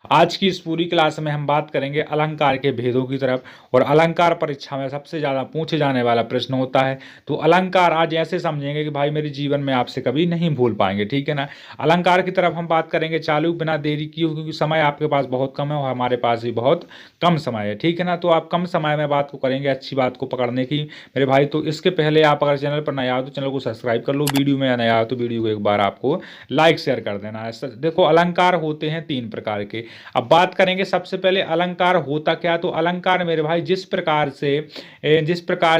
आज की इस पूरी क्लास में हम बात करेंगे अलंकार के भेदों की तरफ। और अलंकार परीक्षा में सबसे ज़्यादा पूछे जाने वाला प्रश्न होता है। तो अलंकार आज ऐसे समझेंगे कि भाई मेरे जीवन में आपसे कभी नहीं भूल पाएंगे, ठीक है ना। अलंकार की तरफ हम बात करेंगे चालू बिना देरी किए, क्योंकि समय आपके पास बहुत कम है और हमारे पास भी बहुत कम समय है, ठीक है ना। तो आप कम समय में बात को करेंगे, अच्छी बात को पकड़ने की मेरे भाई। तो इसके पहले आप अगर चैनल पर नया हो तो चैनल को सब्सक्राइब कर लो, वीडियो में नया हो तो वीडियो को एक बार आपको लाइक शेयर कर देना है। देखो, अलंकार होते हैं तीन प्रकार के। अब बात करेंगे सबसे पहले अलंकार होता क्या। तो अलंकार मेरे भाई जिस प्रकार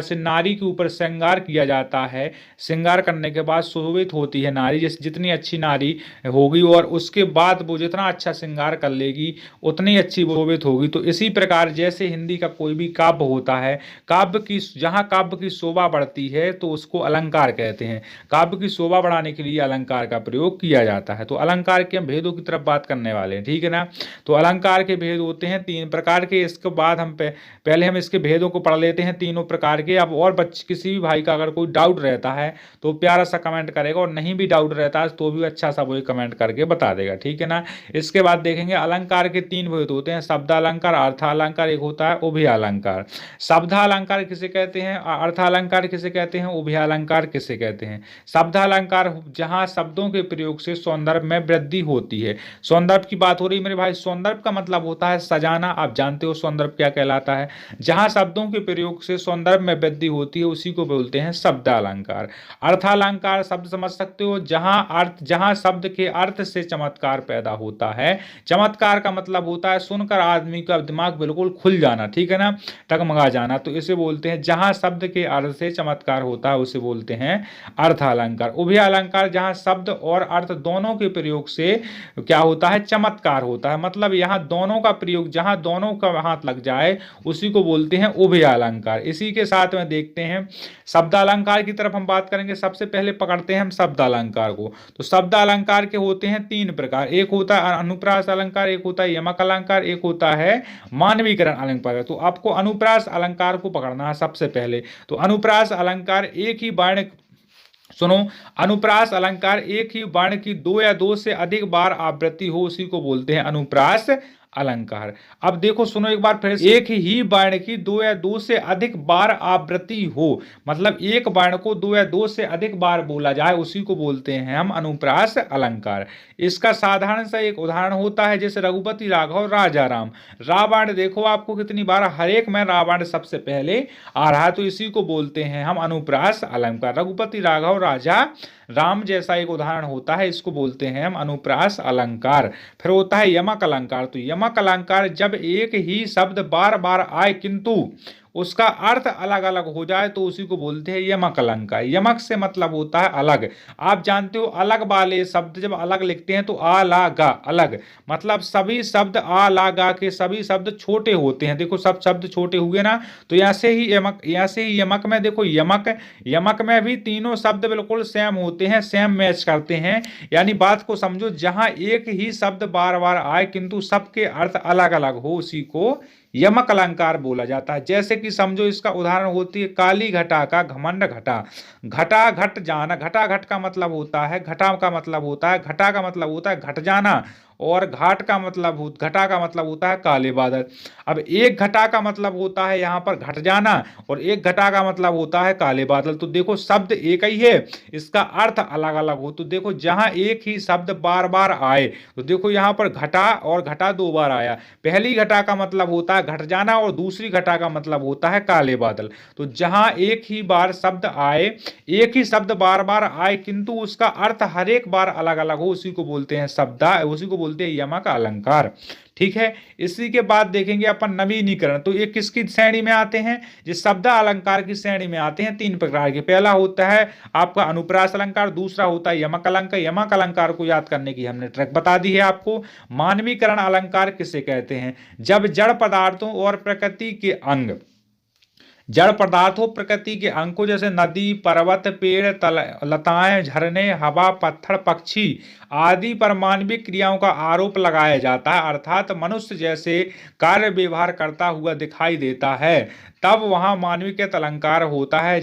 से नारी के ऊपर श्रृंगार किया जाता है, श्रृंगार करने के बाद शोभित होती है नारी, जितनी अच्छी नारी होगी और उसके बाद वो जितना अच्छा श्रृंगार कर लेगी उतनी अच्छी वो शोभित होगी। तो इसी प्रकार जैसे हिंदी का कोई भी काव्य होता है, जहां काव्य की शोभा बढ़ती है तो उसको अलंकार कहते हैं। काव्य की शोभा बढ़ाने के लिए अलंकार का प्रयोग किया जाता है। तो अलंकार के हम भेदों की तरफ बात करने वाले हैं, ठीक है ना। तो अलंकार के भेद होते हैं तीन प्रकार के। इसके बाद पहले हम इसके भेदों को पढ़ लेते हैं तीनों प्रकार के। अब और किसी भी भाई का अगर कोई डाउट रहता है तो प्यारा सा कमेंट करेगा, और नहीं भी डाउट रहता है तो भी अच्छा सा वही कमेंट करके बता देगा, ठीक है ना। इसके बाद देखेंगे अलंकार के तीन भेद होते हैं, शब्दालंकार, अर्थालंकार, एक होता है उभयालंकार। शब्दालंकार किसे कहते हैं, अर्थालंकार किसे कहते हैं, उभयालंकार किसे कहते हैं। शब्दालंकार जहां शब्दों के प्रयोग से सौंदर्य में वृद्धि होती है। सौंदर्य की बात हो रही है मेरे भाई। सौंदर्य का मतलब होता है सजाना। आप जानते हो सौंदर्य क्या कहलाता है। जहां शब्दों के प्रयोग से सौंदर्य में वृद्धि होती है उसी को बोलते हैं शब्दालंकार। अर्थालंकार शब्द समझ सकते हो, जहां शब्द के अर्थ से चमत्कार पैदा होता है। चमत्कार का मतलब होता है सुनकर आदमी का दिमाग बिल्कुल खुल जाना, ठीक है ना, टगमगा जाना। तो इसे बोलते हैं, जहां शब्द के अर्थ से चमत्कार होता है उसे बोलते हैं अर्थालंकार। उभयालंकार जहां शब्द और अर्थ दोनों के प्रयोग से क्या होता है, चमत्कार होता है। मतलब यहाँ दोनों का प्रयोग, जहां दोनों का हाथ लग जाए उसी को बोलते हैं उभयालंकार। इसी के साथ में देखते हैं शब्दालंकार की तरफ हम बात करेंगे। सबसे पहले पकड़ते हैं हम शब्दालंकार को। तो शब्दालंकार के होते हैं तीन प्रकार, एक होता है अनुप्रास अलंकार, एक होता है यमक अलंकार, एक होता है मानवीकरण अलंकार। तो आपको अनुप्रास अलंकार को पकड़ना है सबसे पहले। तो अनुप्रास अलंकार एक ही वर्ण, सुनो, अनुप्रास अलंकार एक ही वर्ण की दो या दो से अधिक बार आवृत्ति हो उसी को बोलते हैं अनुप्रास अलंकार। अब देखो सुनो एक बार फिर, एक ही वर्ण की दो या दो से अधिक बार आवृत्ति हो, मतलब एक वर्ण को दो या दो से अधिक बार बोला जाए उसी को बोलते हैं हम अनुप्रास अलंकार। इसका साधारण सा एक उदाहरण होता है जैसे रघुपति राघव राजा राम। रावण देखो आपको कितनी बार, हर एक में रावण सबसे पहले आ रहा है, तो इसी को बोलते हैं हम अनुप्रास अलंकार। रघुपति राघव राजा राम जैसा एक उदाहरण होता है, इसको बोलते हैं हम अनुप्रास अलंकार। फिर होता है यमक अलंकार। तो यमक अलंकार जब एक ही शब्द बार बार आए किंतु उसका अर्थ अलग अलग हो जाए तो उसी को बोलते हैं यमक अलंकार। यमक से मतलब होता है अलग। आप जानते हो अलग वाले शब्द जब अलग लिखते हैं तो आ ला गा अलग, मतलब सभी शब्द आ ला गा के सभी शब्द छोटे होते हैं। देखो सब शब्द छोटे हुए ना, तो ऐसे ही यमक में देखो, यमक यमक में भी तीनों शब्द बिल्कुल सेम होते हैं, सेम मैच करते हैं। यानी बात को समझो, जहां एक ही शब्द बार बार आए किंतु सबके अर्थ अलग अलग हो उसी को यमक अलंकार बोला जाता है। जैसे कि समझो, इसका उदाहरण होती है काली घटा का घमंड घटा। घटा घट जाना, घटा घट का मतलब होता है, घटा का मतलब होता है, घटा का मतलब होता है घट जाना, और घटा का मतलब होता है काले बादल। अब एक घटा का मतलब होता है यहां पर घट जाना, और एक घटा का मतलब होता है काले बादल। तो देखो शब्द एक ही है, इसका अर्थ अलग अलग हो। तो देखो जहां एक ही शब्द बार बार आए, तो देखो यहां पर घटा और घटा दो बार आया। पहली घटा का मतलब होता है घट जाना और दूसरी घटा का मतलब होता है काले बादल। तो जहां एक ही बार शब्द आए, एक ही शब्द बार बार आए किंतु उसका अर्थ हर एक बार अलग अलग हो उसी को बोलते हैं उसी को बोलते हैं यमक अलंकार, ठीक है। इसी के बाद देखेंगे अपन नवीनीकरण। तो ये किसकी श्रेणी में आते हैं, जिस शब्द अलंकार की श्रेणी में आते हैं तीन प्रकार के। पहला होता है आपका अनुप्रास अलंकार, दूसरा होता है यमक अलंकार। यमक अलंकार को याद करने की हमने ट्रिक बता दी है आपको। मानवीकरण अलंकार किसे कहते हैं, जब जड़ पदार्थों और प्रकृति के अंग, जड़ पदार्थों प्रकृति के अंग को, जैसे नदी, पर्वत, पेड़, लताएं, झरने, हवा, पत्थर, पक्षी आदि पर मानवीय क्रियाओं का आरोप लगाया जाता है, अर्थात मनुष्य जैसे कार्य व्यवहार करता हुआ दिखाई देता है, तब वहां मानवीय अलंकार होता है।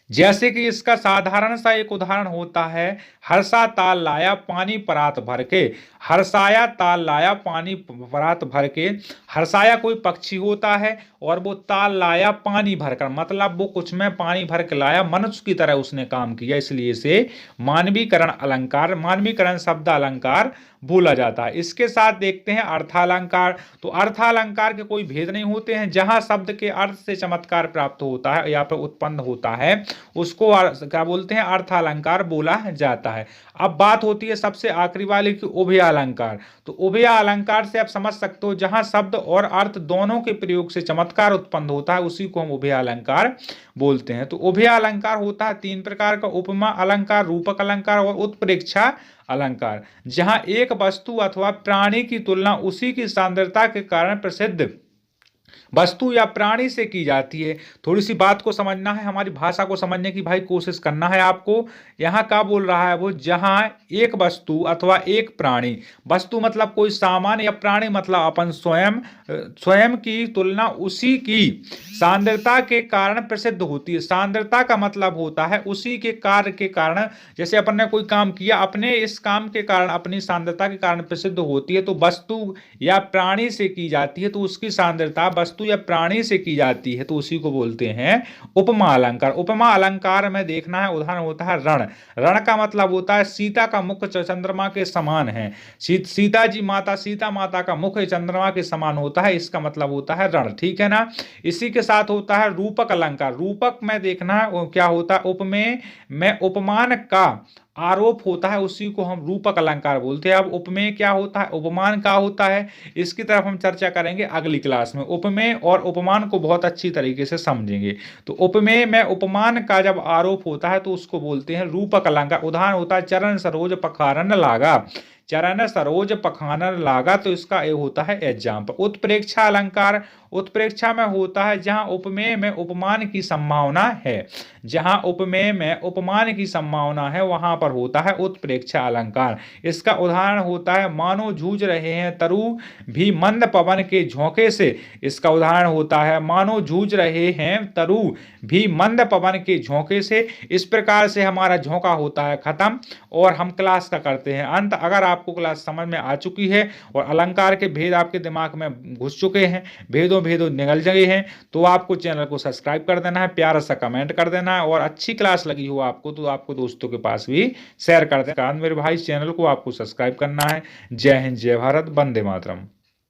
जैसे कि इसका साधारण सा एक उदाहरण होता है हर्षा ताल लाया पानी परात भर के, हर्षाया ताल लाया पानी परात भर के। हर्षाया कोई पक्षी होता है और वो ताल लाया पानी भरकर, मतलब वो कुछ में पानी भर के लाया, मनुष्य की तरह उसने काम किया, इसलिए इसे मानवीकरण अलंकार, मानवीकरण शब्द अलंकार बोला जाता है। इसके साथ देखते हैं अर्थालंकार। तो अर्थालंकार के कोई भेद नहीं होते हैं, जहां शब्द के अर्थ से चमत्कार प्राप्त होता है या फिर उत्पन्न होता है उसको क्या बोलते हैं, अर्थालंकार बोला जाता है। अब बात होती है सबसे आखिरी वाले की उभय अलंकार। तो उभय अलंकार से आप समझ सकते हो जहां शब्द और अर्थ दोनों के प्रयोग से चमत्कार उत्पन्न होता है उसी को हम उभय अलंकार बोलते हैं। तो उभय अलंकार होता है तीन प्रकार का, उपमा अलंकार, रूपक अलंकार और उत्प्रेक्षा अलंकार। जहां एक वस्तु अथवा प्राणी की तुलना उसी की सांद्रता के कारण प्रसिद्ध वस्तु या प्राणी से की जाती है। थोड़ी सी बात को समझना है, हमारी भाषा को समझने की भाई कोशिश करना है आपको। यहाँ क्या बोल रहा है वो, जहां एक वस्तु अथवा एक प्राणी, वस्तु मतलब कोई सामान या प्राणी मतलब अपन स्वयं, स्वयं की तुलना उसी की सांद्रता के कारण प्रसिद्ध होती है। सांद्रता का मतलब होता है उसी के कार्य के कारण, जैसे अपन ने कोई काम किया, अपने इस काम के कारण, अपनी सांद्रता के कारण प्रसिद्ध होती है। तो वस्तु या प्राणी से की जाती है तो उसकी सांद्रता वस्तु या प्राणी से की जाती है तो उसी को बोलते हैं उपमा अलंकार। उपमा अलंकार में देखना है उदाहरण होता है रण। रण का मतलब होता है सीता का मुख चंद्रमा के समान है, सीता जी माता, सीता माता का मुख चंद्रमा के समान होता है, इसका मतलब होता है रण, ठीक है ना। इसी के साथ होता है रूपक अलंकार। रूपक में देखना है क्या होता है, उपमेय में उपमान का आरोप होता है उसी को हम रूपक अलंकार बोलते हैं। अब उपमेय क्या होता है, उपमान क्या होता है, इसकी तरफ हम चर्चा करेंगे अगली क्लास में। उपमेय और उपमान को बहुत अच्छी तरीके से समझेंगे। तो उपमेय में उपमान का जब आरोप होता है तो उसको बोलते हैं रूपक अलंकार। उदाहरण होता है चरण सरोज पखारन लागा, चरण सरोज पखानन लागा, तो इसका ये होता है एग्जाम्पल। उत्प्रेक्षा अलंकार, उत्प्रेक्षा में होता है जहां उपमेय में उपमान की संभावना है, जहां उपमेय में उपमान की संभावना है वहां पर होता है उत्प्रेक्षा अलंकार। इसका उदाहरण होता है मानो जूझ रहे हैं तरु भी मंद पवन के झोंके से, इसका उदाहरण होता है मानो जूझ रहे हैं तरु भी मंद पवन के झोंके से। इस प्रकार से हमारा झोंका होता है खत्म और हम क्लास का करते हैं अंत। अगर आपको क्लास समझ में आ चुकी है और अलंकार के भेद आपके दिमाग में घुस चुके हैं, भेदों निकल गए हैं, तो आपको चैनल को सब्सक्राइब कर देना है, प्यारा सा कमेंट कर देना है और अच्छी क्लास लगी हो आपको तो आपको दोस्तों के पास भी शेयर कर देना। मेरे भाई चैनल को आपको सब्सक्राइब करना है। जय हिंद, जय भारत, वंदे मातरम।